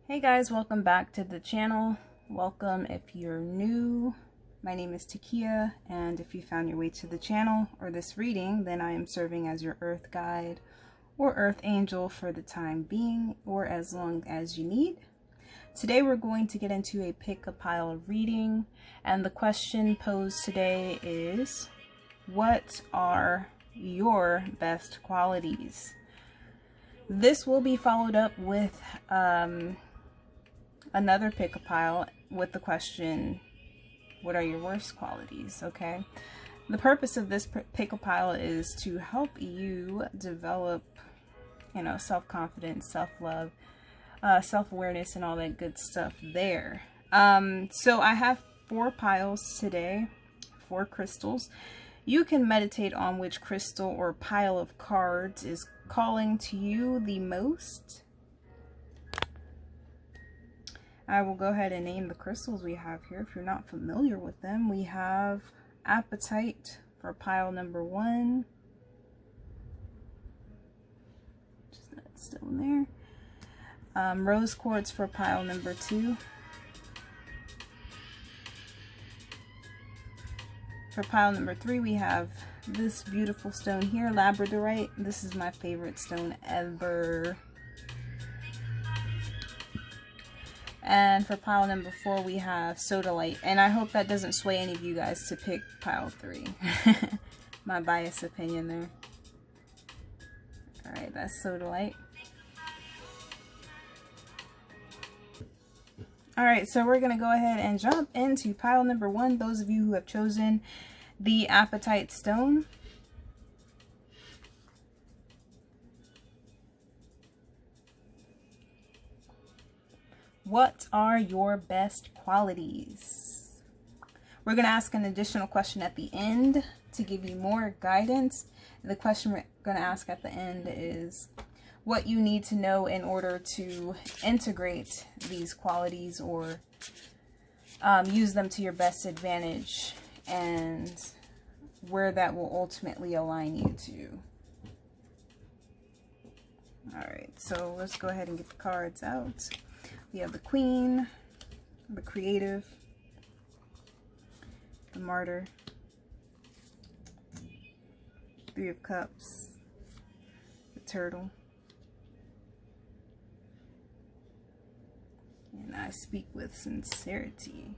Hey guys, welcome back to the channel. Welcome if you're new. My name is Takia, and if you found your way to the channel or this reading, then I am serving as your earth guide or earth angel for the time being, or as long as you need. Today we're going to get into a pick a pile reading, and the question posed today is, what are your best qualities? This will be followed up with another pick a pile with the question, what are your worst qualities? Okay, the purpose of this pick a pile is to help you develop, self-confidence, self-love, self-awareness, and all that good stuff there. So I have 4 piles today, 4 crystals. You can meditate on which crystal or pile of cards is calling to you the most. I will go ahead and name the crystals we have here if you're not familiar with them. We have Apatite for pile number 1. Just that stone there. Rose Quartz for pile number 2. For pile number 3, we have this beautiful stone here, Labradorite. This is my favorite stone ever. And for pile number 4, we have Sodalite. And I hope that doesn't sway any of you guys to pick pile 3. My biased opinion there. Alright, that's Sodalite. Alright, so we're going to go ahead and jump into pile number 1. Those of you who have chosen the Apatite stone. What are your best qualities? We're going to ask an additional question at the end to give you more guidance. The question we're going to ask at the end is what you need to know in order to integrate these qualities or use them to your best advantage, and where that will ultimately align you to. Alright, so let's go ahead and get the cards out. We have the Queen, the Creative, the Martyr, 3 of Cups, the Turtle, and I speak with sincerity.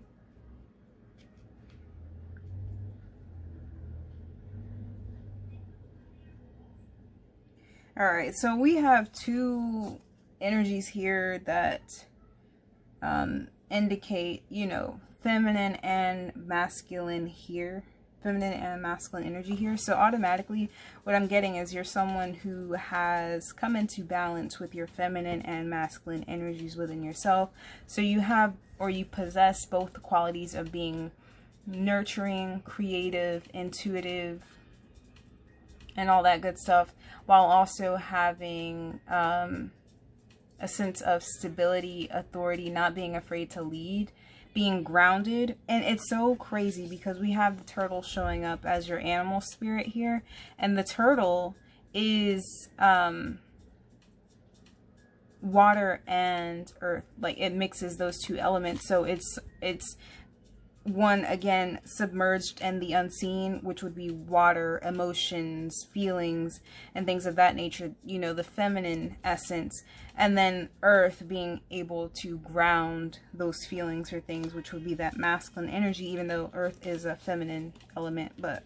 Alright, so we have 2 energies here that indicate, feminine and masculine here. Feminine and masculine energy here. So automatically what I'm getting is you're someone who has come into balance with your feminine and masculine energies within yourself. So you have, or you possess, both the qualities of being nurturing, creative, intuitive, and all that good stuff, while also having a sense of stability, authority, not being afraid to lead, being grounded. And it's so crazy because we have the turtle showing up as your animal spirit here, and the turtle is water and earth. Like, it mixes those 2 elements. So it's one, again, submerged in the unseen, which would be water, emotions, feelings, and things of that nature, the feminine essence, and then earth being able to ground those feelings or things, which would be that masculine energy, even though earth is a feminine element. But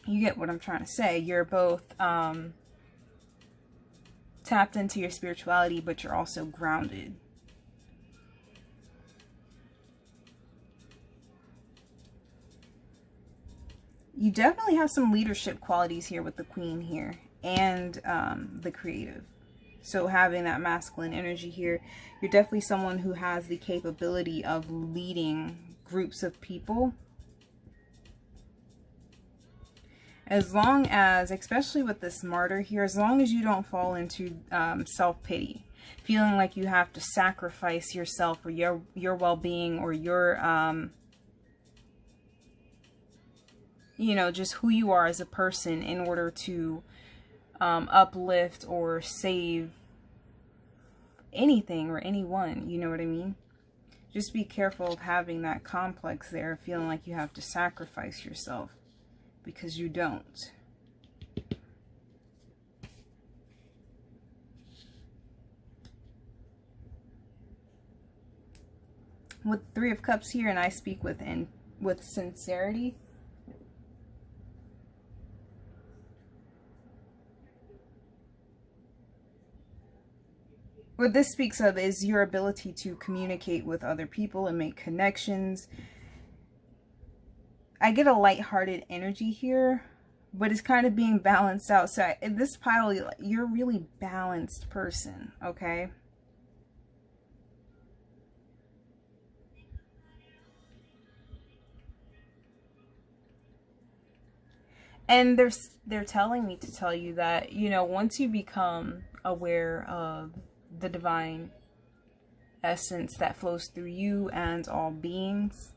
you get what I'm trying to say. You're both tapped into your spirituality, but you're also grounded. You definitely have some leadership qualities here with the Queen here, and the Creative. So having that masculine energy here, you're definitely someone who has the capability of leading groups of people. As long as, especially with this Martyr here, as long as you don't fall into self-pity, feeling like you have to sacrifice yourself or your well-being or your just who you are as a person in order to uplift or save anything or anyone, you know what I mean? Just be careful of having that complex there, feeling like you have to sacrifice yourself, because you don't. With Three of Cups here, and I speak with sincerity. What this speaks of is your ability to communicate with other people and make connections. I get a lighthearted energy here, but it's kind of being balanced out. So in this pile, you're a really balanced person, okay? And they're telling me to tell you that, you know, once you become aware of the divine essence that flows through you and all beings,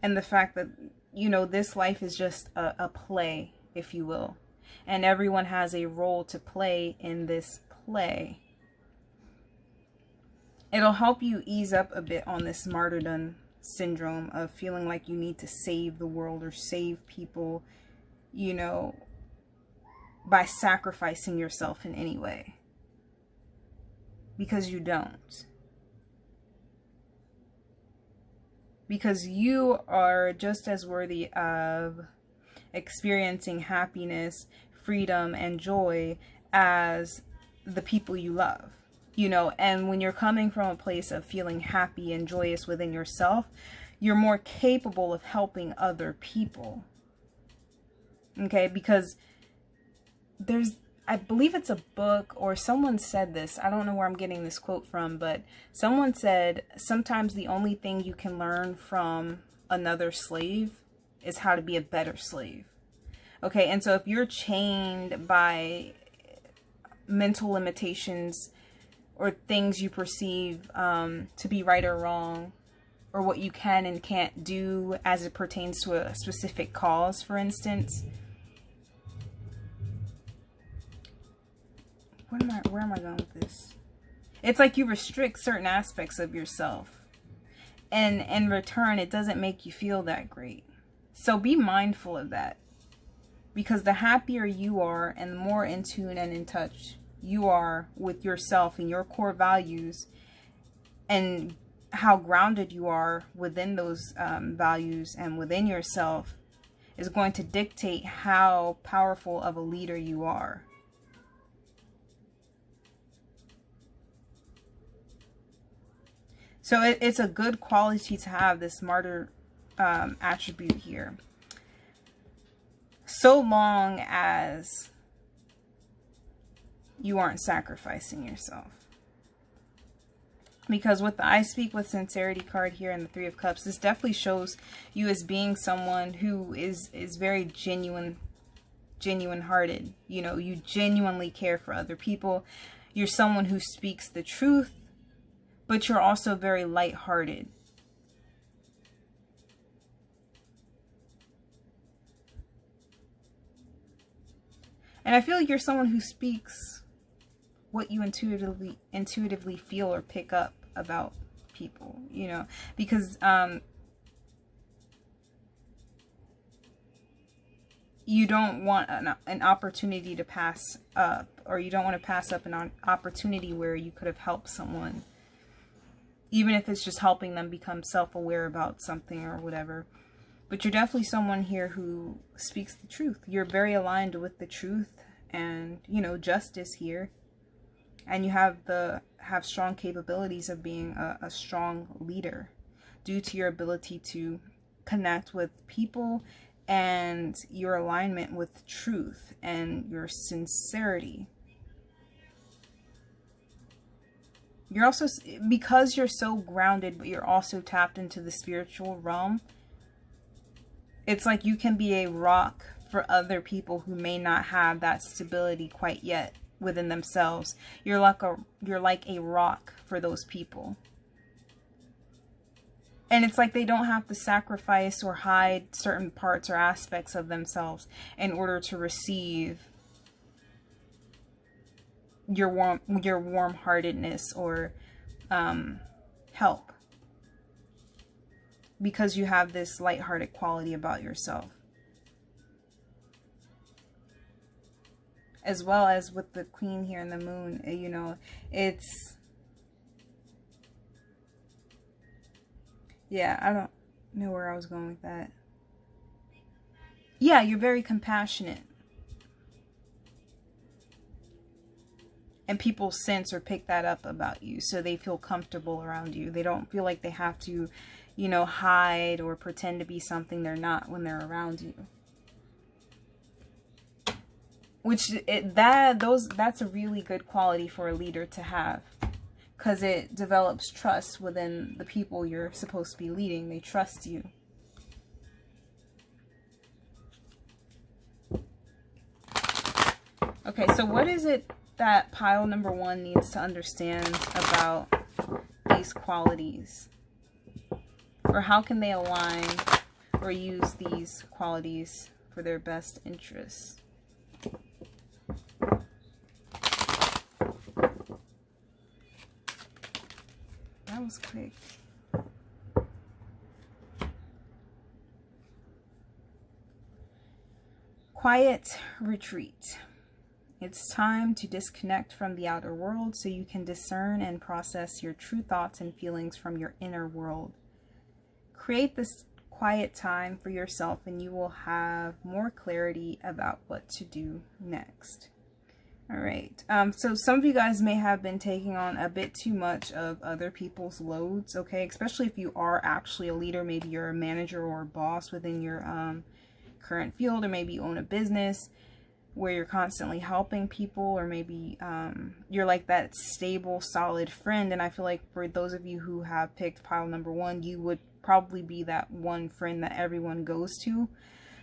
and the fact that, you know, this life is just a play, if you will, and everyone has a role to play in this play, it'll help you ease up a bit on this martyrdom syndrome of feeling like you need to save the world or save people, you know, by sacrificing yourself in any way. Because you don't. Because you are just as worthy of experiencing happiness, freedom, and joy as the people you love. You know, and when you're coming from a place of feeling happy and joyous within yourself, you're more capable of helping other people. Okay, because I believe it's a book, or someone said this. I don't know where I'm getting this quote from, but someone said sometimes the only thing you can learn from another slave is how to be a better slave. Okay, and so if you're chained by mental limitations or things you perceive to be right or wrong, or what you can and can't do as it pertains to a specific cause, for instance. Where am I going with this? It's like you restrict certain aspects of yourself, and in return, it doesn't make you feel that great. So be mindful of that, because the happier you are and the more in tune and in touch you are with yourself and your core values, and how grounded you are within those values and within yourself, is going to dictate how powerful of a leader you are. So it's a good quality to have, this martyr attribute here, so long as you aren't sacrificing yourself. Because with the I speak with sincerity card here and the Three of Cups, this definitely shows you as being someone who is very genuine hearted. You know, you genuinely care for other people. You're someone who speaks the truth, but you're also very lighthearted. And I feel like you're someone who speaks what you intuitively feel or pick up about people, you know, because you don't want an opportunity to pass up, or you don't want to pass up an opportunity where you could have helped someone, even if it's just helping them become self-aware about something or whatever. But you're definitely someone here who speaks the truth. You're very aligned with the truth and, you know, justice here. And you have strong capabilities of being a strong leader due to your ability to connect with people and your alignment with truth and your sincerity. You're also, because you're so grounded, but you're also tapped into the spiritual realm, it's like you can be a rock for other people who may not have that stability quite yet within themselves. You're like a rock for those people. And it's like they don't have to sacrifice or hide certain parts or aspects of themselves in order to receive your warm-heartedness or help, because you have this lighthearted quality about yourself. As well as with the Queen here and the Moon, you know, it's, yeah, I don't know where I was going with that. Yeah, you're very compassionate. And people sense or pick that up about you, so they feel comfortable around you. They don't feel like they have to, you know, hide or pretend to be something they're not when they're around you. Which, that's a really good quality for a leader to have. Because it develops trust within the people you're supposed to be leading. They trust you. Okay, so what is it that pile number 1 needs to understand about these qualities? Or how can they align or use these qualities for their best interests? That was quick. Quiet retreat. It's time to disconnect from the outer world so you can discern and process your true thoughts and feelings from your inner world. Create this quiet time for yourself and you will have more clarity about what to do next. All right. So some of you guys may have been taking on a bit too much of other people's loads, okay? Especially if you are actually a leader. Maybe you're a manager or a boss within your current field, or maybe you own a business where you're constantly helping people, or maybe you're like that stable, solid friend. And I feel like for those of you who have picked pile number 1, you would probably be that one friend that everyone goes to.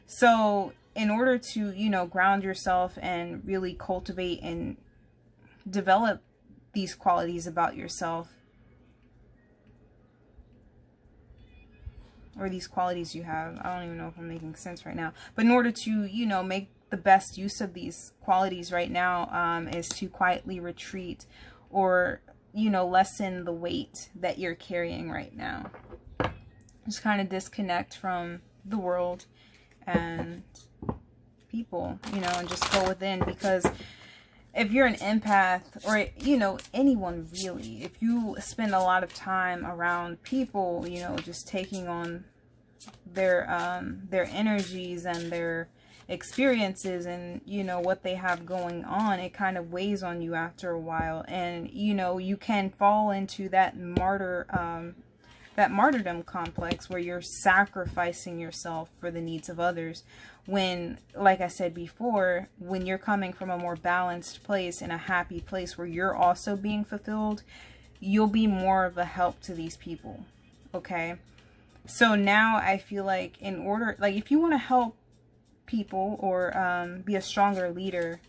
So in order to, you know, ground yourself and really cultivate and develop these qualities about yourself, or these qualities you have, I don't even know if I'm making sense right now, but in order to, you know, make the best use of these qualities right now, is to quietly retreat, or, you know, lessen the weight that you're carrying right now. Just kind of disconnect from the world and people, you know, and just go within. Because if you're an empath, or, you know, anyone really, if you spend a lot of time around people, you know, just taking on their energies and their experiences and, you know, what they have going on, it kind of weighs on you after a while. And, you know, you can fall into that martyrdom complex where you're sacrificing yourself for the needs of others, when, like I said before, when you're coming from a more balanced place and a happy place where you're also being fulfilled, you'll be more of a help to these people. Okay, so now I feel like, in order, like, if you want to help people or be a stronger leader,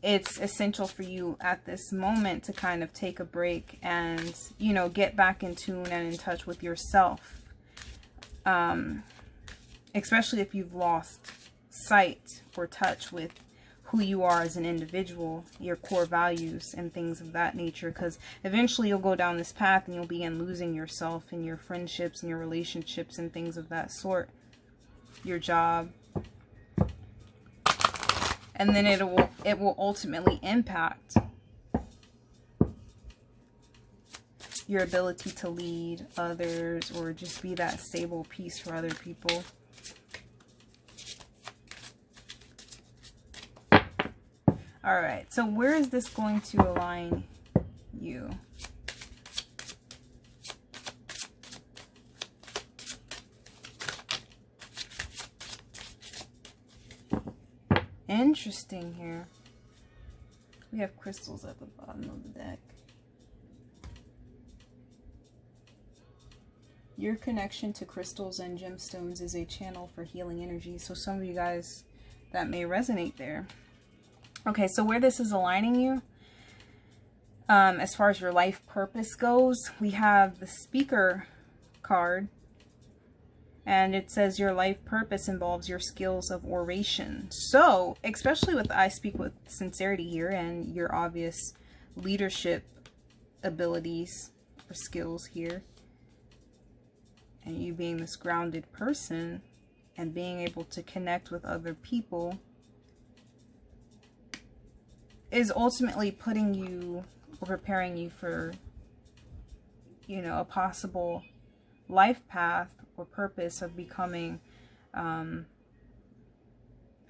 it's essential for you at this moment to kind of take a break and, you know, get back in tune and in touch with yourself. Especially if you've lost sight or touch with who you are as an individual, your core values and things of that nature, because eventually you'll go down this path and you'll begin losing yourself in your friendships and your relationships and things of that sort, your job. And then it will ultimately impact your ability to lead others or just be that stable piece for other people. All right, so where is this going to align you? Interesting here. We have crystals at the bottom of the deck. Your connection to crystals and gemstones is a channel for healing energy. So some of you guys, that may resonate there. Okay, so where this is aligning you, as far as your life purpose goes, we have the Speaker card. And it says your life purpose involves your skills of oration. So, especially with I speak with sincerity here and your obvious leadership abilities or skills here. And you being this grounded person and being able to connect with other people is ultimately putting you or preparing you for, you know, a possible life path or purpose of becoming, I'm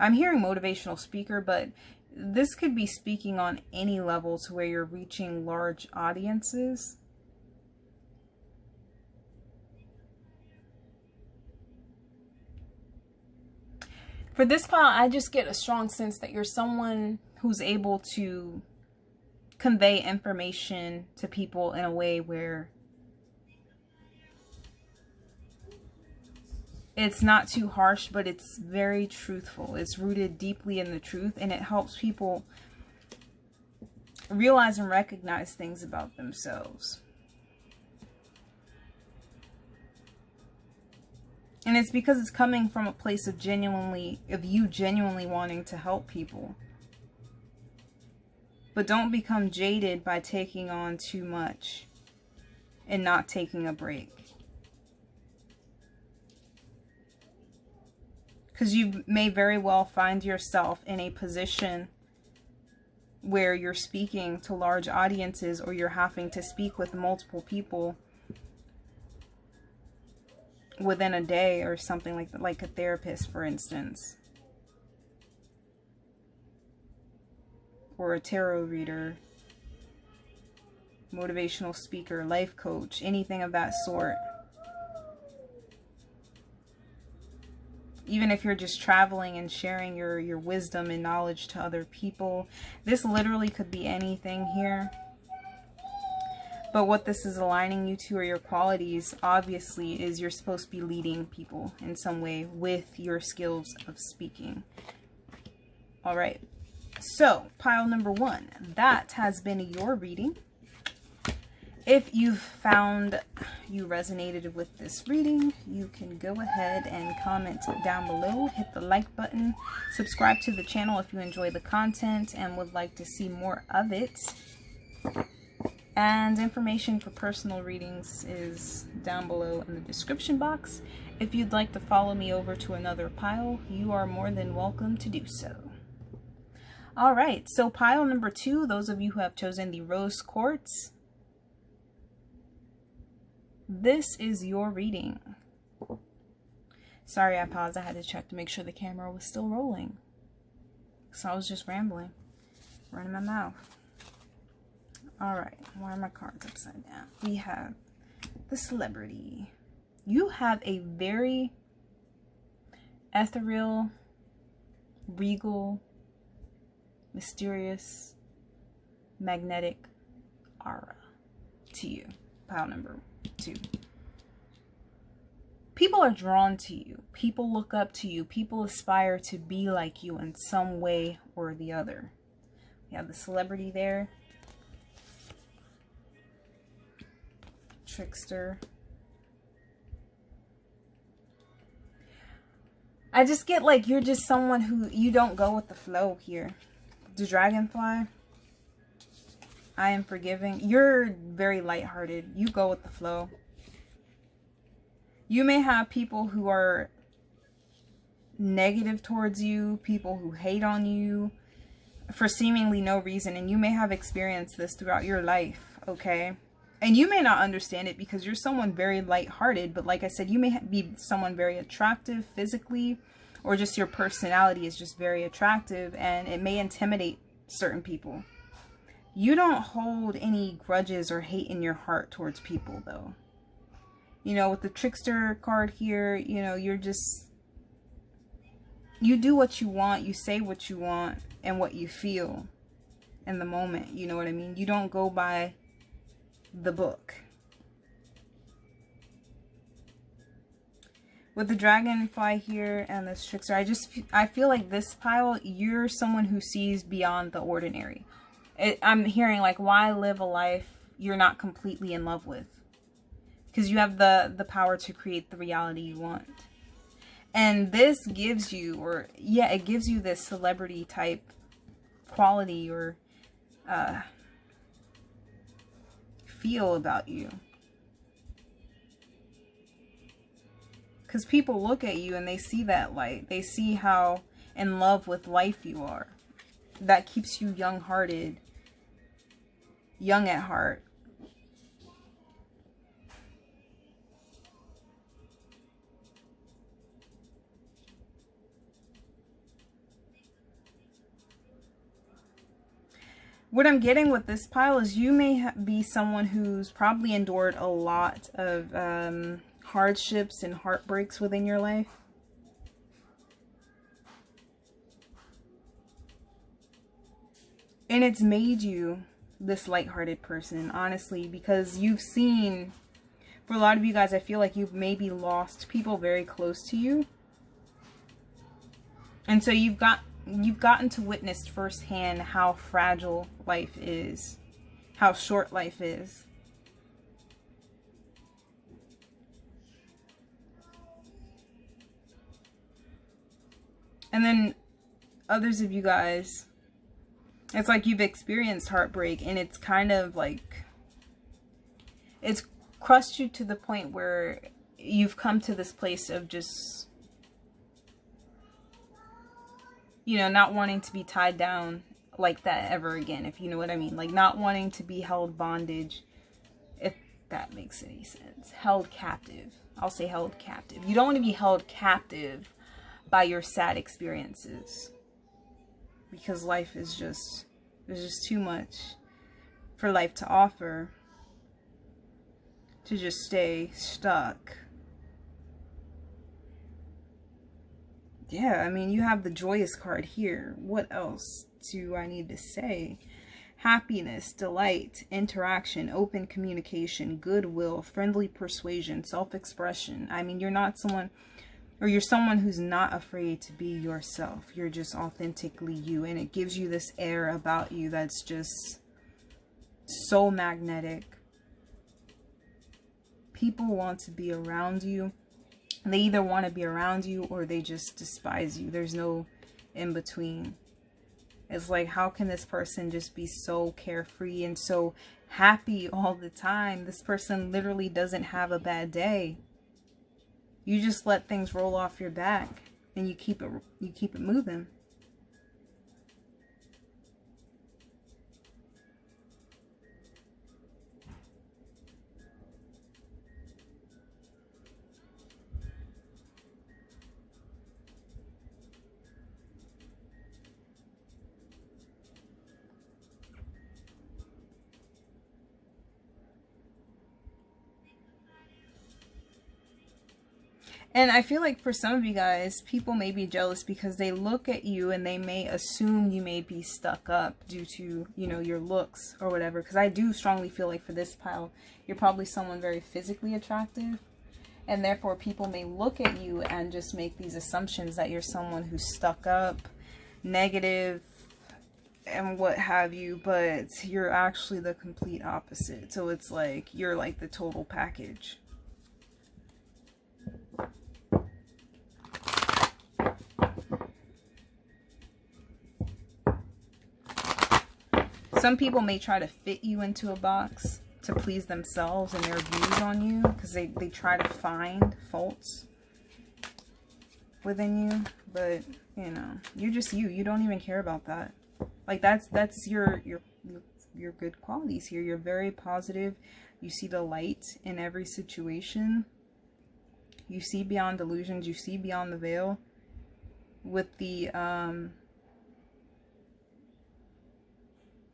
hearing motivational speaker, but this could be speaking on any level to where you're reaching large audiences. For this pile, I just get a strong sense that you're someone who's able to convey information to people in a way where it's not too harsh, but it's very truthful. It's rooted deeply in the truth, and it helps people realize and recognize things about themselves. And it's because it's coming from a place of you genuinely wanting to help people. But don't become jaded by taking on too much and not taking a break. Because you may very well find yourself in a position where you're speaking to large audiences, or you're having to speak with multiple people within a day or something like that, like a therapist, for instance, or a tarot reader, motivational speaker, life coach, anything of that sort. Even if you're just traveling and sharing your wisdom and knowledge to other people, this literally could be anything here. But what this is aligning you to, or your qualities, obviously, is you're supposed to be leading people in some way with your skills of speaking. All right. So, pile number 1, that has been your reading. If you've found you resonated with this reading, you can go ahead and comment down below, hit the like button, subscribe to the channel if you enjoy the content and would like to see more of it. And information for personal readings is down below in the description box. If you'd like to follow me over to another pile, you are more than welcome to do so. Alright, so pile number 2, those of you who have chosen the Rose Quartz, this is your reading. Sorry, I paused. I had to check to make sure the camera was still rolling. So I was just rambling, running my mouth. Alright, why are my cards upside down? We have the Celebrity. You have a very ethereal, regal, mysterious, magnetic aura to you. Pile number 2. People are drawn to you. People look up to you. People aspire to be like you in some way or the other. We have the Celebrity there. Trickster. I just get like you're just someone who you don't go with the flow here. The Dragonfly. I am forgiving. You're very lighthearted. You go with the flow. You may have people who are negative towards you, people who hate on you for seemingly no reason, and you may have experienced this throughout your life, okay? And you may not understand it because you're someone very lighthearted, but like I said, you may be someone very attractive physically, or just your personality is just very attractive, and it may intimidate certain people. You don't hold any grudges or hate in your heart towards people, though. You know, with the Trickster card here, you know, you're just, you do what you want, you say what you want, and what you feel in the moment, you know what I mean? You don't go by the book. With the Dragonfly here and this Trickster, I feel like this pile, you're someone who sees beyond the ordinary. I'm hearing like, why live a life you're not completely in love with? Because you have the power to create the reality you want. And this gives you, or yeah, it gives you this celebrity type quality, or feel about you. Because people look at you and they see that light. They see how in love with life you are. That keeps you young-hearted, young at heart. What I'm getting with this pile is you may be someone who's probably endured a lot of hardships and heartbreaks within your life. And it's made you this lighthearted person, honestly, because you've seen, for a lot of you guys, I feel like you've maybe lost people very close to you. And so you've gotten to witness firsthand how fragile life is, how short life is. And then others of you guys, it's like you've experienced heartbreak, and it's kind of like, it's crushed you to the point where you've come to this place of just, you know, not wanting to be tied down like that ever again, if you know what I mean. Like, not wanting to be held bondage, if that makes any sense. Held captive. I'll say held captive. You don't want to be held captive by your sad experiences, because life is just, there's just too much for life to offer to just stay stuck. Yeah, I mean, you have the joyous card here. What else do I need to say? Happiness, delight, interaction, open communication, goodwill, friendly persuasion, self-expression. I mean, you're not someone, or you're someone who's not afraid to be yourself. You're just authentically you, and it gives you this air about you that's just so magnetic. People want to be around you. They either want to be around you or they just despise you. There's no in between. It's like, how can this person just be so carefree and so happy all the time? This person literally doesn't have a bad day. You just let things roll off your back and you keep it moving. And I feel like for some of you guys, people may be jealous because they look at you and they may assume you may be stuck up due to, you know, your looks or whatever. Because I do strongly feel like for this pile, you're probably someone very physically attractive. And therefore, people may look at you and just make these assumptions that you're someone who's stuck up, negative, and what have you. But you're actually the complete opposite. So it's like, you're like the total package. Some people may try to fit you into a box to please themselves and their views on you, because they try to find faults within you. But, you know, you're just you. You don't even care about that. Like, that's your good qualities here. You're very positive. You see the light in every situation. You see beyond delusions. You see beyond the veil. With the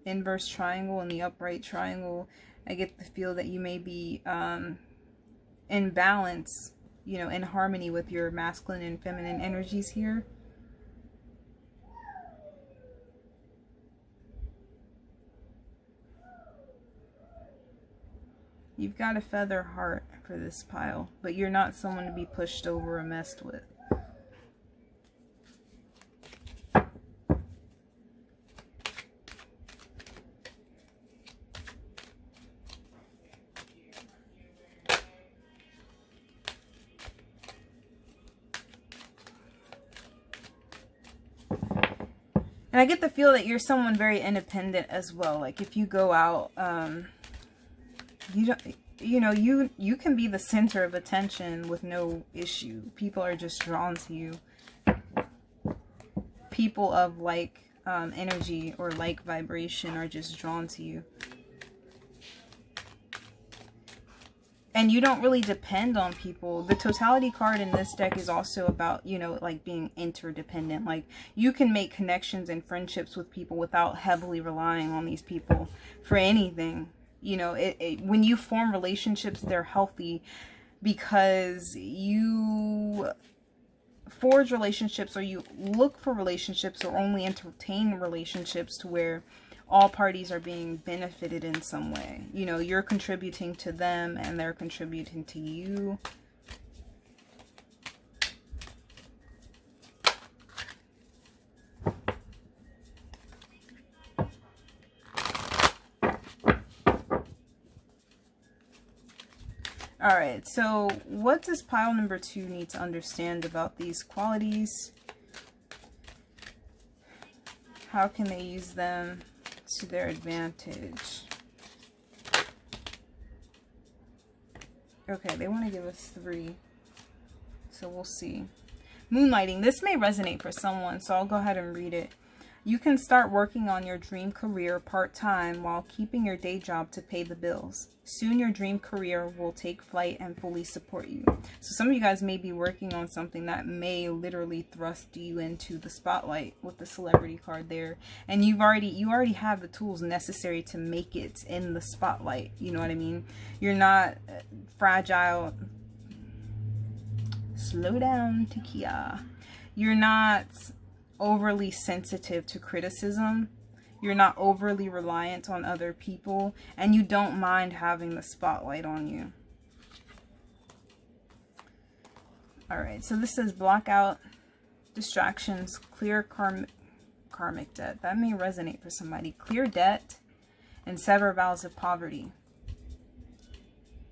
inverse triangle and the upright triangle, I get the feel that you may be in balance, you know, in harmony with your masculine and feminine energies here. You've got a feather heart for this pile, but you're not someone to be pushed over or messed with. And I get the feel that you're someone very independent as well. Like, if you go out, You don't, you know, you can be the center of attention with no issue. People are just drawn to you. People of like energy or like vibration are just drawn to you. And you don't really depend on people. The totality card in this deck is also about, you know, like being interdependent. Like you can make connections and friendships with people without heavily relying on these people for anything. You know, when you form relationships, they're healthy because you forge relationships, or you look for relationships, or only entertain relationships to where all parties are being benefited in some way. You know, you're contributing to them and they're contributing to you. All right, so what does pile number 2 need to understand about these qualities? How can they use them to their advantage? Okay, they want to give us 3. So we'll see. Moonlighting. This may resonate for someone, so I'll go ahead and read it. You can start working on your dream career part-time while keeping your day job to pay the bills. Soon your dream career will take flight and fully support you. So some of you guys may be working on something that may literally thrust you into the spotlight with the celebrity card there. And you already have the tools necessary to make it in the spotlight. You know what I mean? You're not fragile. Slow down, Takia. You're not overly sensitive to criticism. You're not overly reliant on other people, and you don't mind having the spotlight on you. All right, so this says block out distractions, clear karmic debt. That may resonate for somebody. Clear debt and sever vows of poverty.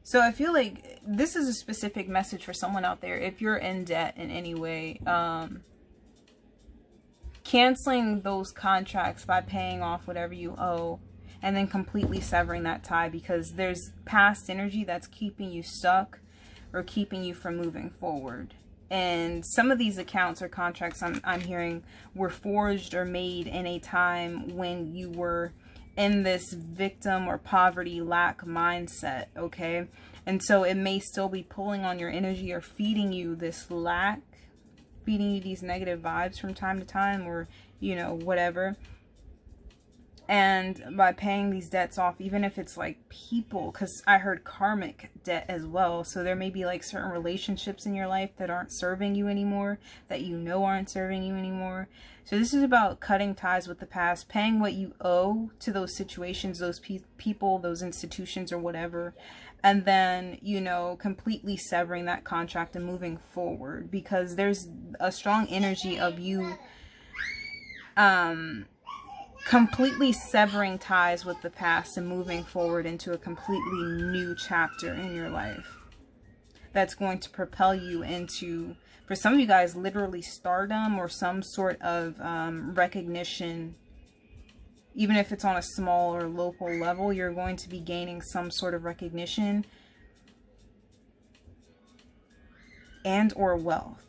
So I feel like this is a specific message for someone out there. If you're in debt in any way, canceling those contracts by paying off whatever you owe, and then completely severing that tie, because there's past energy that's keeping you stuck or keeping you from moving forward. And some of these accounts or contracts I'm hearing were forged or made in a time when you were in this victim or poverty lack mindset, okay? And so it may still be pulling on your energy or feeding you this lack, feeding you these negative vibes from time to time, or, you know, whatever. And by paying these debts off, even if it's like people, because I heard karmic debt as well. So there may be like certain relationships in your life that aren't serving you anymore, that you know aren't serving you anymore. So this is about cutting ties with the past, paying what you owe to those situations, those people, those institutions, or whatever. And then, you know, completely severing that contract and moving forward, because there's a strong energy of you completely severing ties with the past and moving forward into a completely new chapter in your life that's going to propel you into, for some of you guys, literally stardom or some sort of recognition. Even if it's on a small or local level, you're going to be gaining some sort of recognition and or wealth.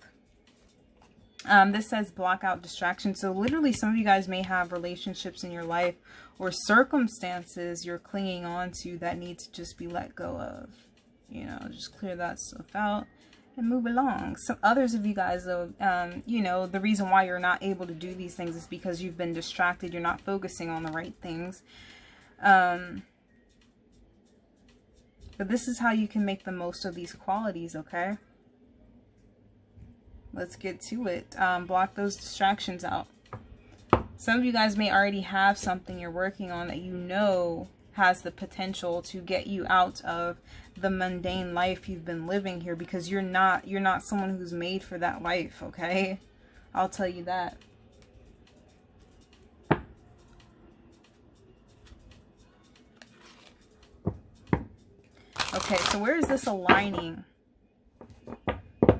This says block out distractions. So literally some of you guys may have relationships in your life or circumstances you're clinging on to that need to just be let go of. You know, just clear that stuff out and move along. Some others of you guys, though, you know, the reason why you're not able to do these things is because you've been distracted. You're not focusing on the right things. But this is how you can make the most of these qualities, okay? Let's get to it. Block those distractions out. Some of you guys may already have something you're working on that you know has the potential to get you out of the mundane life you've been living here, because you're not someone who's made for that life, okay? I'll tell you that. Okay, so where is this aligning?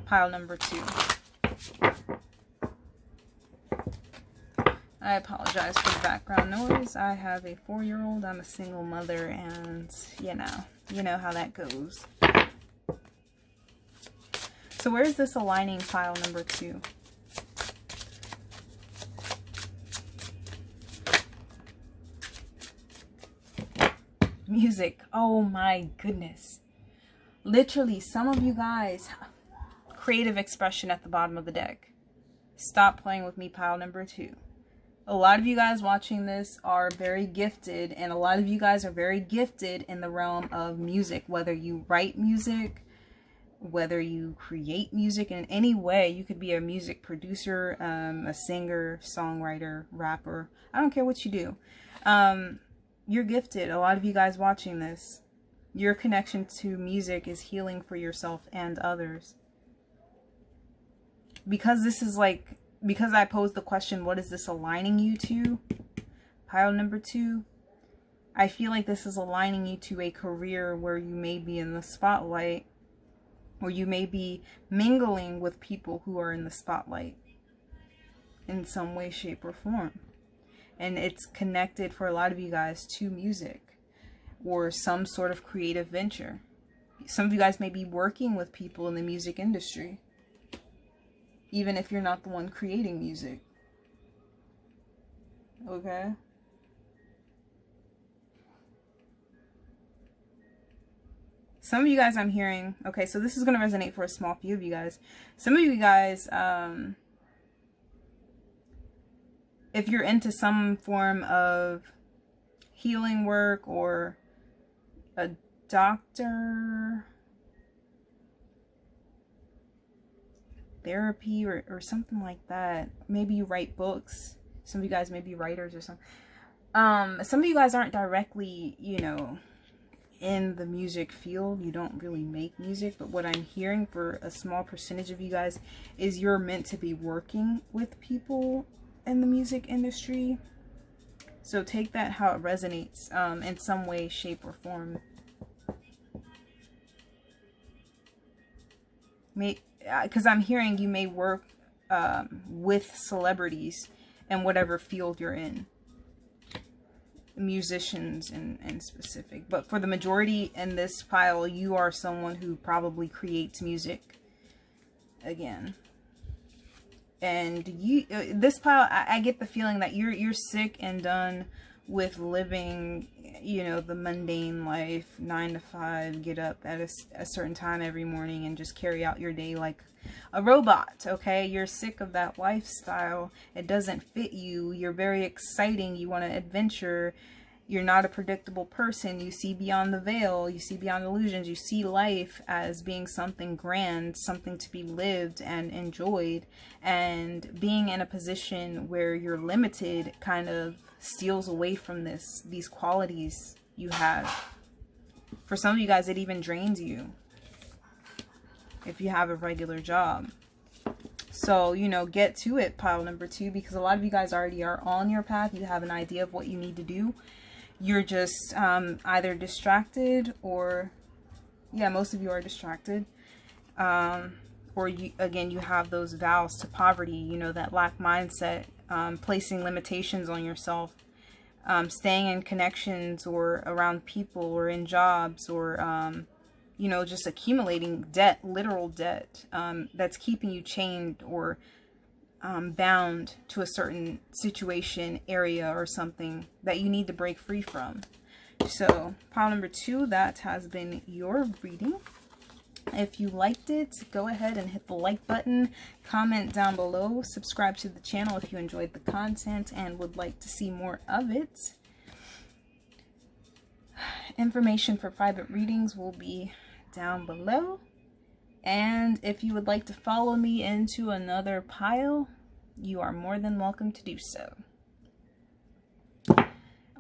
Pile number 2. I apologize for the background noise. I have a 4-year-old. I'm a single mother, and you know how that goes. So where's this aligning pile number 2? Music. Oh my goodness. Literally, some of you guys, creative expression at the bottom of the deck. Stop playing with me, pile number 2. A lot of you guys watching this are very gifted, and a lot of you guys are very gifted in the realm of music, whether you write music, whether you create music in any way. You could be a music producer, a singer, songwriter, rapper. I don't care what you do. You're gifted. A lot of you guys watching this, your connection to music is healing for yourself and others. Because this is like, because I posed the question, what is this aligning you to? Pile number 2. I feel like this is aligning you to a career where you may be in the spotlight, or you may be mingling with people who are in the spotlight in some way, shape, or form. And it's connected for a lot of you guys to music or some sort of creative venture. Some of you guys may be working with people in the music industry, even if you're not the one creating music. Okay? Some of you guys I'm hearing, okay, so this is going to resonate for a small few of you guys. Some of you guys, if you're into some form of healing work or a doctor, therapy, or something like that. Maybe you write books. Some of you guys may be writers or something. Some of you guys aren't directly, you know, in the music field. You don't really make music, but what I'm hearing for a small percentage of you guys is you're meant to be working with people in the music industry. So take that how it resonates in some way, shape, or form. Because I'm hearing you may work with celebrities in whatever field you're in. Musicians in specific. But for the majority in this pile, you are someone who probably creates music. Again. And you, this pile, I get the feeling that you're sick and done with living, you know, the mundane life, 9 to 5, get up at a certain time every morning and just carry out your day like a robot, okay? You're sick of that lifestyle. It doesn't fit you. You're very exciting. You want to adventure. You're not a predictable person. You see beyond the veil. You see beyond illusions. You see life as being something grand, something to be lived and enjoyed. And being in a position where you're limited kind of steals away from these qualities you have. For some of you guys, it even drains you if you have a regular job. So, you know, get to it, pile number 2, because a lot of you guys already are on your path. You have an idea of what you need to do. You're just either distracted or, yeah, most of you are distracted. Or, you have those vows to poverty, you know, that lack mindset, placing limitations on yourself, staying in connections or around people or in jobs or, you know, just accumulating debt, literal debt, that's keeping you chained or bound to a certain situation, area, or something that you need to break free from. So, pile number 2, that has been your reading. If you liked it, go ahead and hit the like button, comment down below, subscribe to the channel if you enjoyed the content and would like to see more of it. Information for private readings will be down below. And if you would like to follow me into another pile, you are more than welcome to do so.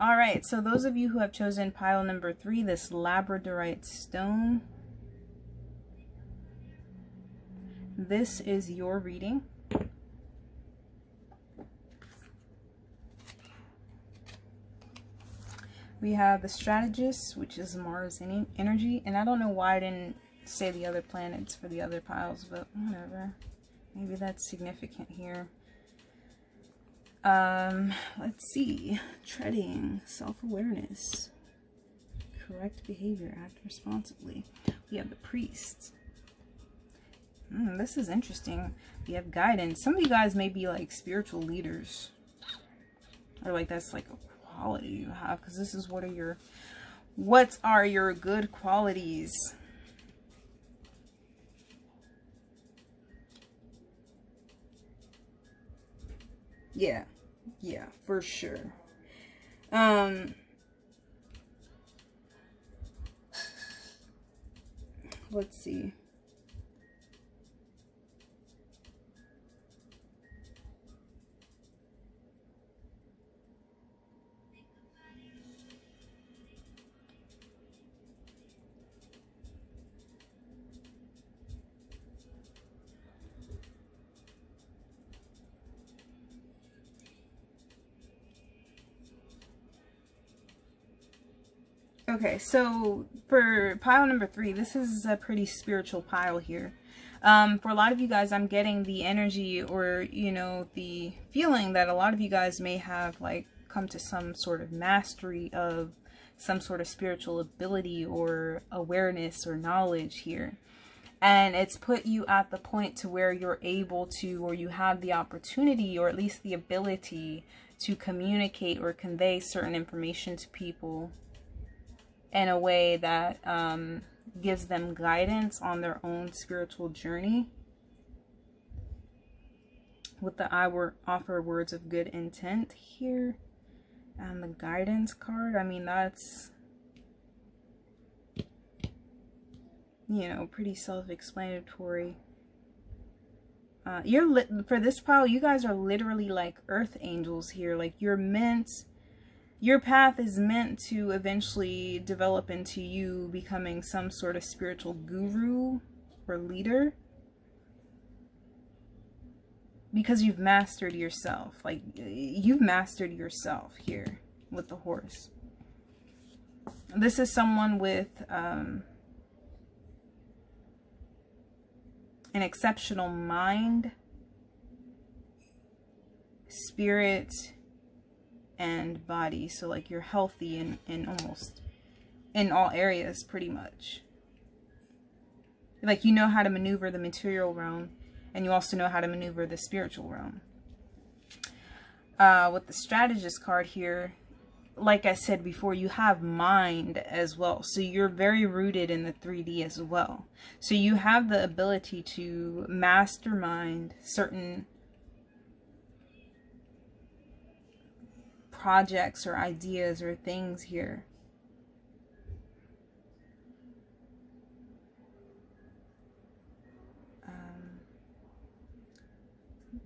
Alright, so those of you who have chosen pile number 3, this Labradorite stone, this is your reading. We have the Strategist, which is Mars energy, and I don't know why I didn't say the other planets for the other piles, but whatever. Maybe that's significant here. Let's see. Treading, self-awareness, correct behavior, act responsibly. We have the priests. This is interesting. We have guidance. Some of you guys may be like spiritual leaders, or like that's like a quality you have, because this is what are your good qualities. Yeah, for sure. Let's see. Okay, so for pile number 3, this is a pretty spiritual pile here. For a lot of you guys, I'm getting the energy, or, you know, the feeling that a lot of you guys may have like come to some sort of mastery of some sort of spiritual ability or awareness or knowledge here. And it's put you at the point to where you're able to, or you have the opportunity, or at least the ability to communicate or convey certain information to people in a way that gives them guidance on their own spiritual journey. With the I offer words of good intent here, and the guidance card, I mean, that's, you know, pretty self-explanatory. For this pile, you guys are literally like earth angels here. Like your path is meant to eventually develop into you becoming some sort of spiritual guru or leader, because you've mastered yourself. Like, you've mastered yourself here with the horse. This is someone with an exceptional mind, spirit, and body. So like you're healthy in almost in all areas, pretty much. Like, you know how to maneuver the material realm, and you also know how to maneuver the spiritual realm. With the strategist card here, like I said before, you have mind as well. So you're very rooted in the 3D as well. So you have the ability to mastermind certain projects or ideas or things here.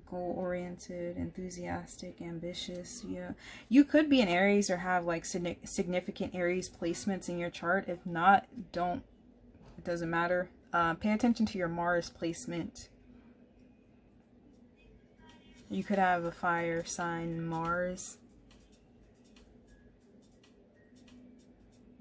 Goal-oriented, enthusiastic, ambitious. Yeah, you could be an Aries or have like significant Aries placements in your chart. If not, don't. It doesn't matter. Pay attention to your Mars placement. You could have a fire sign Mars.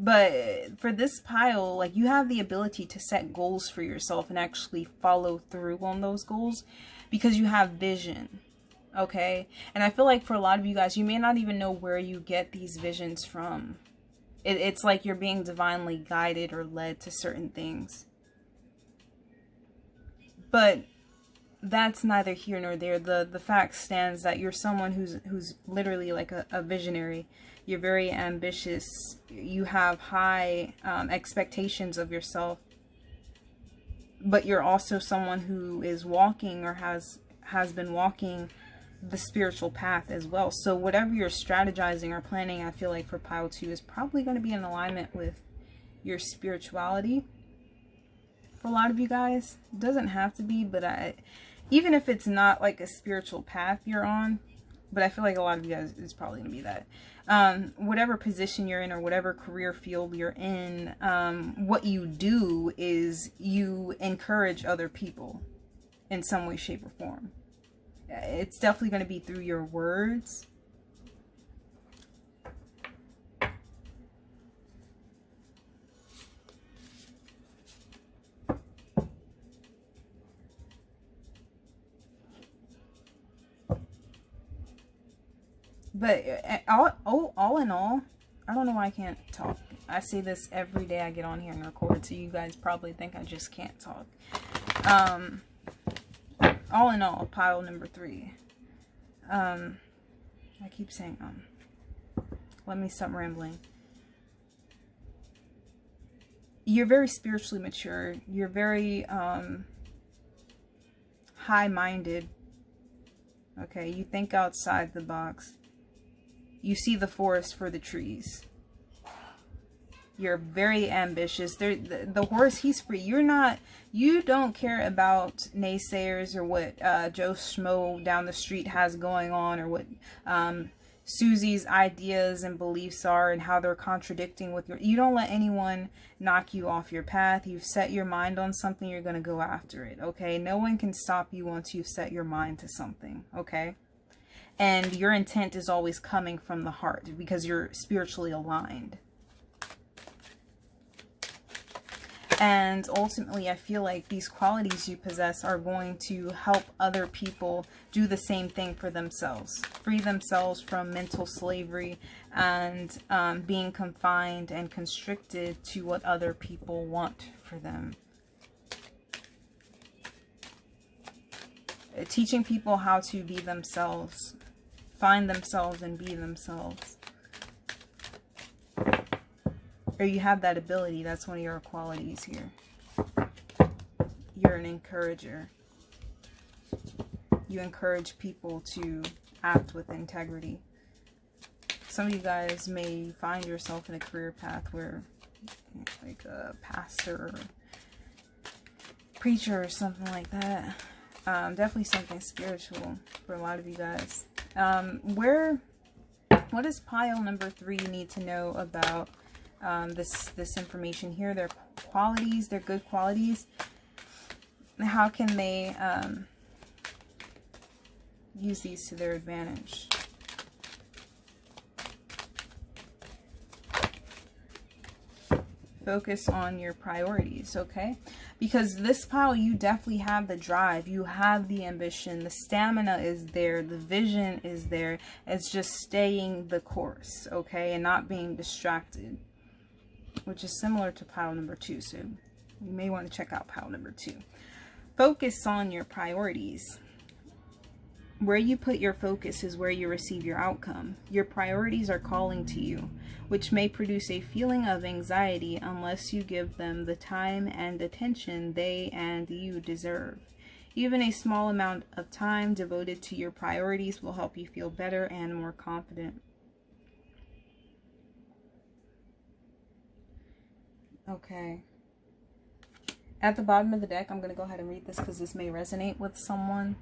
But for this pile, like, you have the ability to set goals for yourself and actually follow through on those goals because you have vision, okay? And I feel like for a lot of you guys, you may not even know where you get these visions from. It's like you're being divinely guided or led to certain things. But that's neither here nor there. The fact stands that you're someone who's literally like a visionary. You're very ambitious. You have high expectations of yourself. But you're also someone who is walking or has been walking the spiritual path as well. So whatever you're strategizing or planning, I feel like for pile 2 is probably going to be in alignment with your spirituality. For a lot of you guys, it doesn't have to be, but even if it's not like a spiritual path you're on, but I feel like a lot of you guys, it's probably going to be that. Whatever position you're in or whatever career field you're in, what you do is you encourage other people in some way, shape, or form. It's definitely going to be through your words. But all in all, I don't know why I can't talk. I say this every day I get on here and record, so you guys probably think I just can't talk. All in all, pile number 3. I keep saying, let me stop rambling. You're very spiritually mature. You're very, high-minded. Okay, you think outside the box. You see the forest for the trees. You're very ambitious. The horse, he's free. You don't care about naysayers or what Joe Schmo down the street has going on, or what Susie's ideas and beliefs are and how they're contradicting with you don't let anyone knock you off your path. You've set your mind on something, you're going to go after it, okay? No one can stop you once you've set your mind to something, okay? And your intent is always coming from the heart because you're spiritually aligned. And ultimately, I feel like these qualities you possess are going to help other people do the same thing for themselves. Free themselves from mental slavery and being confined and constricted to what other people want for them. Teaching people how to be themselves, find themselves and be themselves. Or you have that ability. That's one of your qualities here. You're an encourager. You encourage people to act with integrity. Some of you guys may find yourself in a career path where, like a pastor or preacher or something like that. Definitely something spiritual for a lot of you guys. What does pile number 3 need to know about this information here? Their qualities, their good qualities. How can they use these to their advantage? Focus on your priorities, okay? Because this pile, you definitely have the drive, you have the ambition, the stamina is there, the vision is there. It's just staying the course, okay? And not being distracted, which is similar to pile number 2. So you may want to check out pile number 2. Focus on your priorities. Where you put your focus is where you receive your outcome. Your priorities are calling to you, which may produce a feeling of anxiety unless you give them the time and attention they and you deserve. Even a small amount of time devoted to your priorities will help you feel better and more confident. Okay. At the bottom of the deck, I'm going to go ahead and read this because this may resonate with someone.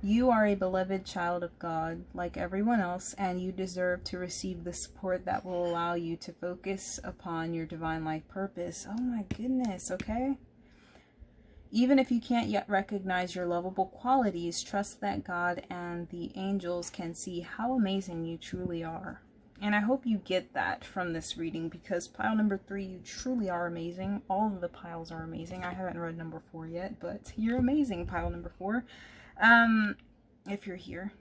You are a beloved child of God, like everyone else, and you deserve to receive the support that will allow you to focus upon your divine-like purpose. Oh my goodness, okay? Even if you can't yet recognize your lovable qualities, trust that God and the angels can see how amazing you truly are. And I hope you get that from this reading, because pile number 3, you truly are amazing. All of the piles are amazing. I haven't read number 4 yet, but you're amazing, pile number 4. If you're here.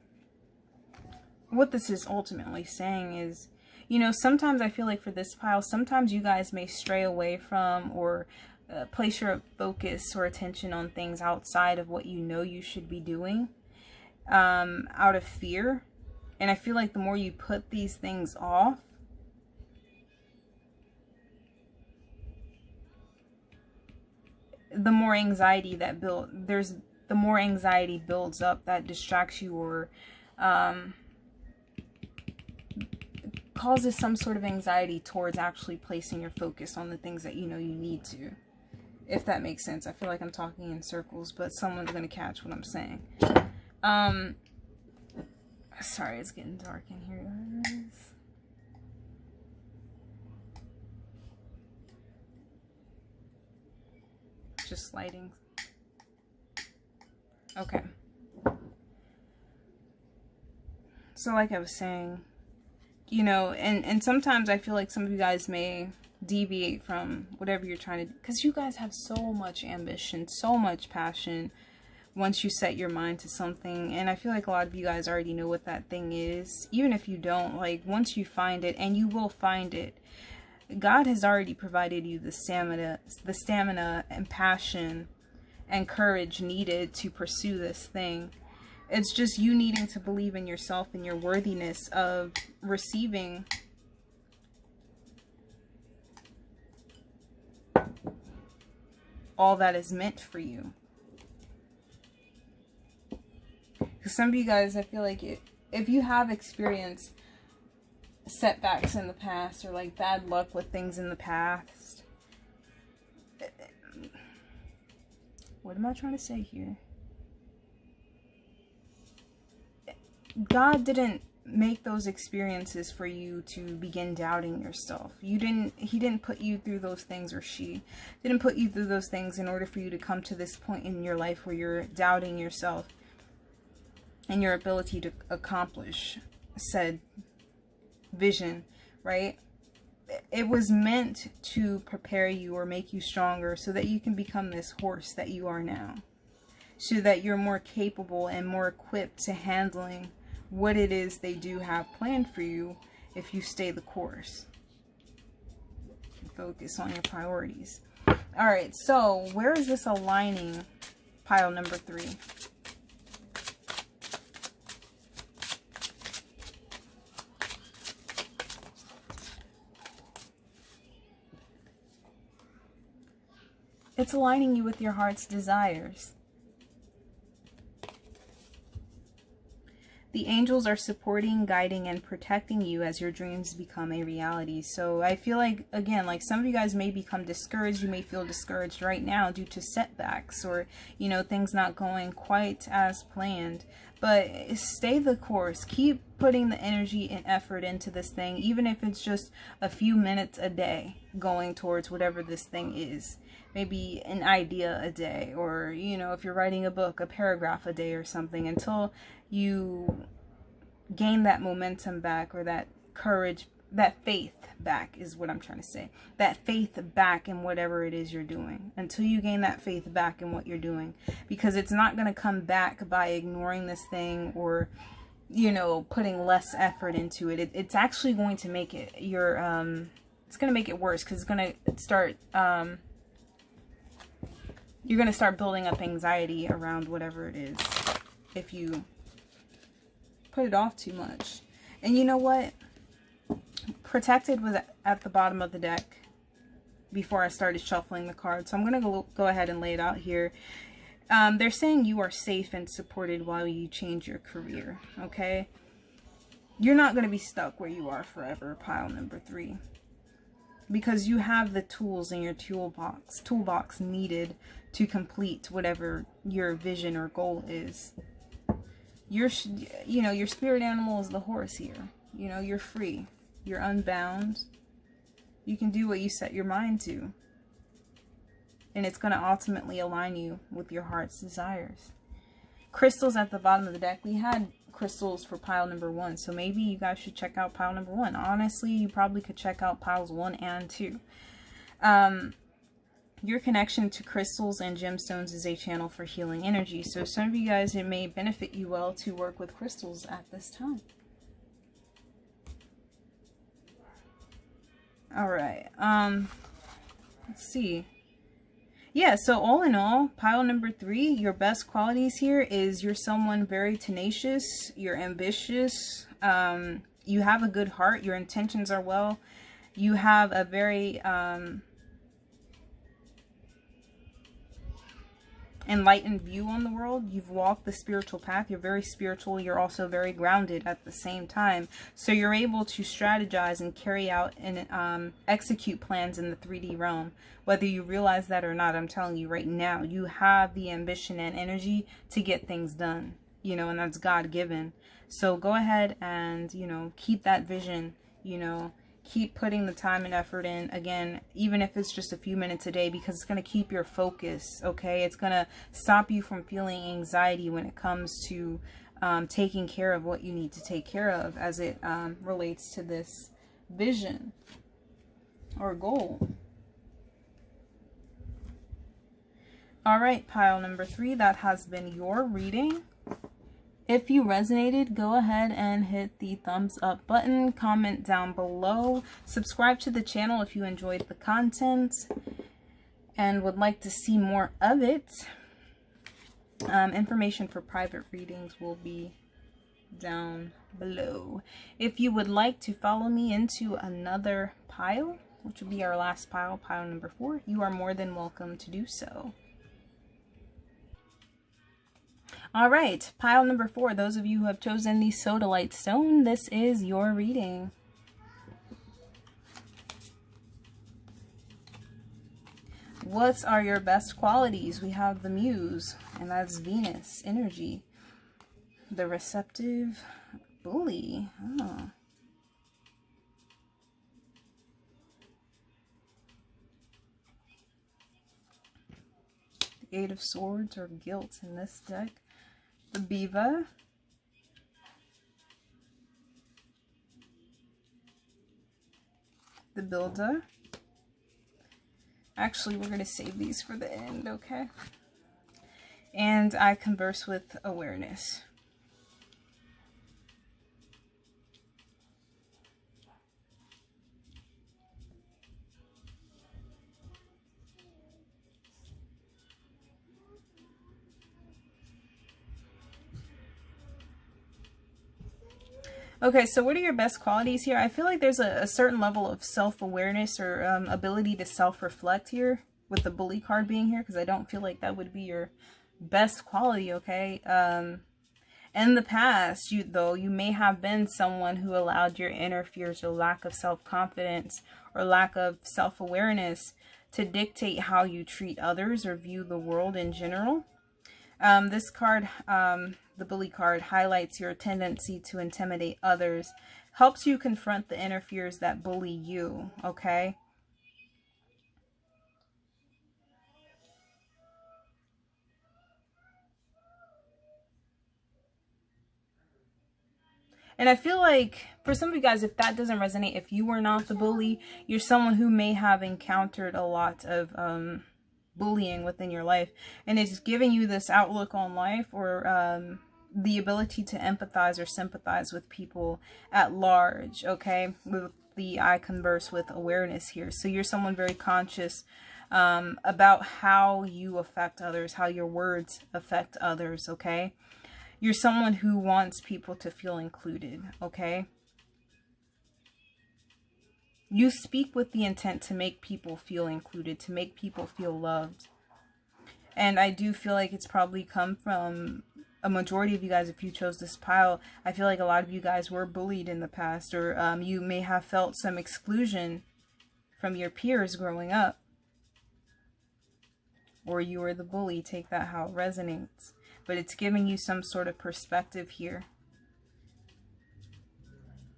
What this is ultimately saying is, you know, sometimes I feel like for this pile, sometimes you guys may stray away from or place your focus or attention on things outside of what you know you should be doing out of fear. And I feel like the more you put these things off, the more anxiety that the more anxiety builds up that distracts you or causes some sort of anxiety towards actually placing your focus on the things that you know you need to. If that makes sense. I feel like I'm talking in circles, but someone's going to catch what I'm saying. Sorry, it's getting dark in here, guys. Just lighting. Okay. So like I was saying, you know, and sometimes I feel like some of you guys may deviate from whatever you're trying to do, because you guys have so much ambition, so much passion once you set your mind to something. And I feel like a lot of you guys already know what that thing is. Even if you don't, like, once you find it, and you will find it, God has already provided you the stamina and passion and courage needed to pursue this thing. It's just you needing to believe in yourself and your worthiness of receiving all that is meant for you. Because some of you guys, I feel like if you have experienced setbacks in the past, or like bad luck with things in the past, what am I trying to say here? God didn't make those experiences for you to begin doubting yourself. He didn't put you through those things, or she didn't put you through those things in order for you to come to this point in your life where you're doubting yourself and your ability to accomplish said vision, right? It was meant to prepare you or make you stronger so that you can become this horse that you are now, so that you're more capable and more equipped to handling what it is they do have planned for you if you stay the course. Focus on your priorities. All right, so where is this aligning pile number 3? It's aligning you with your heart's desires. The angels are supporting, guiding, and protecting you as your dreams become a reality. So I feel like, again, like some of you guys may become discouraged. You may feel discouraged right now due to setbacks, or, you know, things not going quite as planned. But stay the course. Keep putting the energy and effort into this thing, even if it's just a few minutes a day going towards whatever this thing is. Maybe an idea a day, or, you know, if you're writing a book, a paragraph a day or something, until you gain that momentum back, or that courage, that faith back is what I'm trying to say. That faith back in whatever it is you're doing, until you gain that faith back in what you're doing. Because it's not going to come back by ignoring this thing, or, you know, putting less effort into it. It's actually going to make it it's going to make it worse, because it's going to start you're going to start building up anxiety around whatever it is if you put it off too much. And you know what? Protected was at the bottom of the deck before I started shuffling the cards. So I'm going to go ahead and lay it out here. They're saying you are safe and supported while you change your career, okay? You're not going to be stuck where you are forever, pile number 3. Because you have the tools in your toolbox needed to complete whatever your vision or goal is. You know, your spirit animal is the horse here. You know, you're free. You're unbound. You can do what you set your mind to. And it's going to ultimately align you with your heart's desires. Crystals at the bottom of the deck. We had crystals for pile number 1, so maybe you guys should check out pile number 1. Honestly, you probably could check out piles 1 and 2. Your connection to crystals and gemstones is a channel for healing energy, so some of you guys, it may benefit you well to work with crystals at this time. All right, let's see. Yeah, so all in all, pile number 3, your best qualities here is you're someone very tenacious, you're ambitious, you have a good heart, your intentions are well, you have a very enlightened view on the world, you've walked the spiritual path, you're very spiritual, you're also very grounded at the same time. So you're able to strategize and carry out and execute plans in the 3D realm. Whether you realize that or not, I'm telling you right now, you have the ambition and energy to get things done, you know, and that's God-given. So go ahead and, you know, keep that vision, you know, keep putting the time and effort in, again, even if it's just a few minutes a day, because it's going to keep your focus, okay? It's going to stop you from feeling anxiety when it comes to taking care of what you need to take care of as it relates to this vision or goal. All right, pile number 3, that has been your reading. If you resonated, go ahead and hit the thumbs up button, comment down below, subscribe to the channel if you enjoyed the content and would like to see more of it. Information for private readings will be down below. If you would like to follow me into another pile, which will be our last pile, pile number 4, you are more than welcome to do so. All right, pile number 4, those of you who have chosen the Sodalite stone, this is your reading. What are your best qualities? We have the Muse, and that's Venus energy. The receptive bully. Oh. The 8 of Swords, or guilt in this deck. The Biva. The Builder. Actually, we're going to save these for the end, okay? And I converse with awareness. Okay, so what are your best qualities here? I feel like there's a certain level of self-awareness or ability to self-reflect here with the bully card being here, because I don't feel like that would be your best quality, okay? In the past, you may have been someone who allowed your inner fears or lack of self-confidence or lack of self-awareness to dictate how you treat others or view the world in general. This card, the bully card, highlights your tendency to intimidate others, helps you confront the inner fears that bully you, okay? And I feel like for some of you guys, if that doesn't resonate, if you were not the bully, you're someone who may have encountered a lot of bullying within your life, and it's giving you this outlook on life, or the ability to empathize or sympathize with people at large, okay? With the I converse with awareness here. So you're someone very conscious about how you affect others, how your words affect others, okay? You're someone who wants people to feel included, okay? You speak with the intent to make people feel included, to make people feel loved. And I do feel like it's probably come from a majority of you guys. If you chose this pile, I feel like a lot of you guys were bullied in the past, or you may have felt some exclusion from your peers growing up. Or you were the bully, take that how it resonates. But it's giving you some sort of perspective here.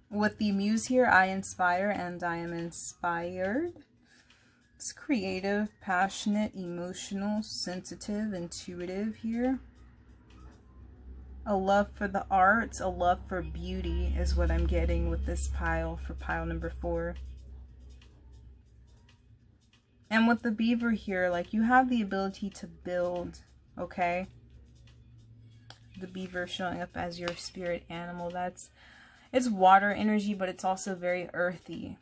With the Muse here, I inspire and I am inspired. It's creative, passionate, emotional, sensitive, intuitive here. A love for the arts, a love for beauty is what I'm getting with this pile for pile number 4. And with the beaver here, like, you have the ability to build, okay? The beaver showing up as your spirit animal. It's water energy, but it's also very earthy.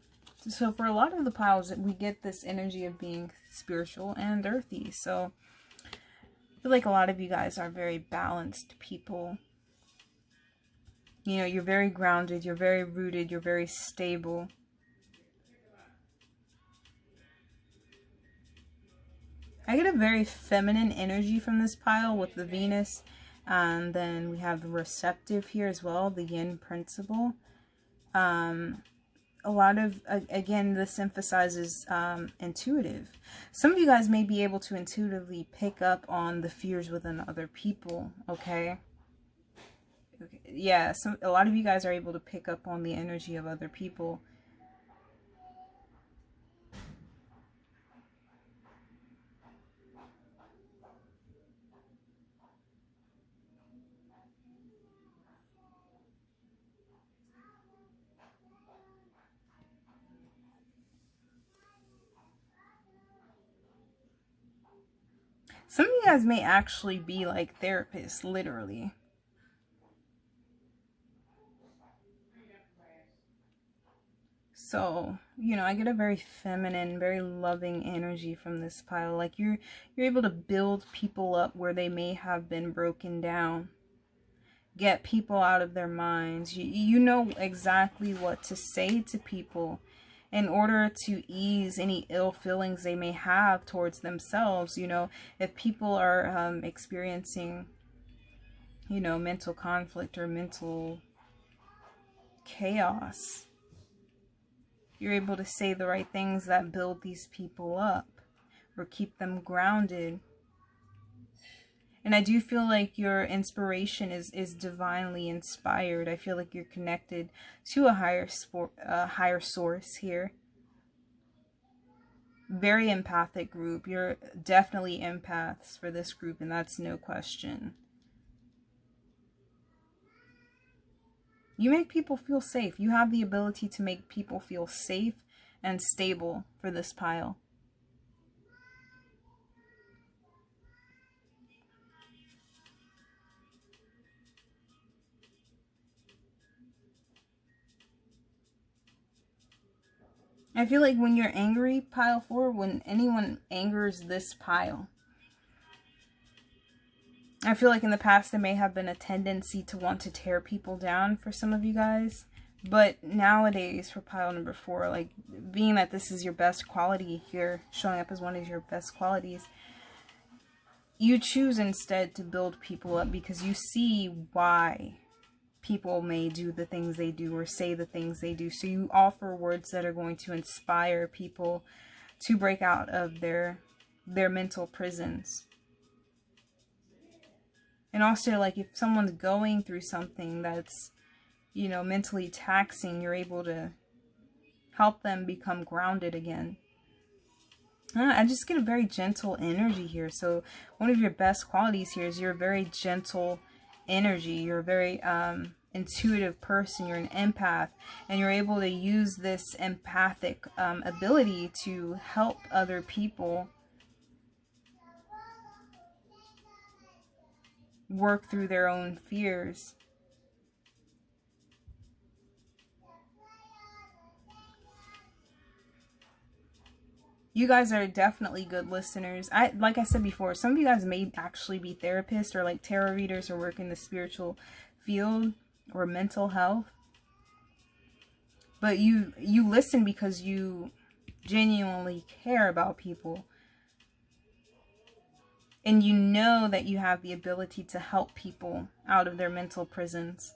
So for a lot of the piles, we get this energy of being spiritual and earthy. So I feel like a lot of you guys are very balanced people. You know, you're very grounded, you're very rooted, you're very stable. I get a very feminine energy from this pile with the Venus. And then we have the receptive here as well, the yin principle. A lot of, again, this emphasizes intuitive. Some of you guys may be able to intuitively pick up on the fears within other people, okay? Yeah, a lot of you guys are able to pick up on the energy of other people. Some of you guys may actually be like therapists, literally. So, you know, I get a very feminine, very loving energy from this pile. Like you're able to build people up where they may have been broken down. Get people out of their minds. You know exactly what to say to people in order to ease any ill feelings they may have towards themselves. You know, if people are experiencing, you know, mental conflict or mental chaos, you're able to say the right things that build these people up or keep them grounded. And I do feel like your inspiration is divinely inspired. I feel like you're connected to a higher source here. Very empathic group. You're definitely empaths for this group, and that's no question. You make people feel safe. You have the ability to make people feel safe and stable for this pile. I feel like when you're angry, pile 4, when anyone angers this pile, I feel like in the past there may have been a tendency to want to tear people down for some of you guys. But nowadays for pile number 4, like being that this is your best quality here, showing up as one of your best qualities, you choose instead to build people up because you see why people may do the things they do or say the things they do. So you offer words that are going to inspire people to break out of their mental prisons. And also, like, if someone's going through something that's, you know, mentally taxing, you're able to help them become grounded again. I just get a very gentle energy here. So one of your best qualities here is you're a very gentle energy. You're a very intuitive person. You're an empath, and you're able to use this empathic ability to help other people work through their own fears. You guys are definitely good listeners. Like I said before, some of you guys may actually be therapists or like tarot readers or work in the spiritual field or mental health. But you listen because you genuinely care about people. And you know that you have the ability to help people out of their mental prisons.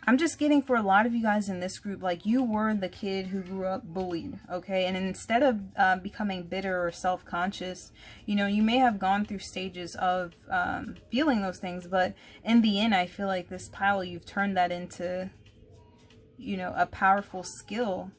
I'm just getting for a lot of you guys in this group, like you were the kid who grew up bullied, okay? And instead of becoming bitter or self-conscious, you know, you may have gone through stages of feeling those things, but in the end, I feel like this pile, you've turned that into, you know, a powerful skill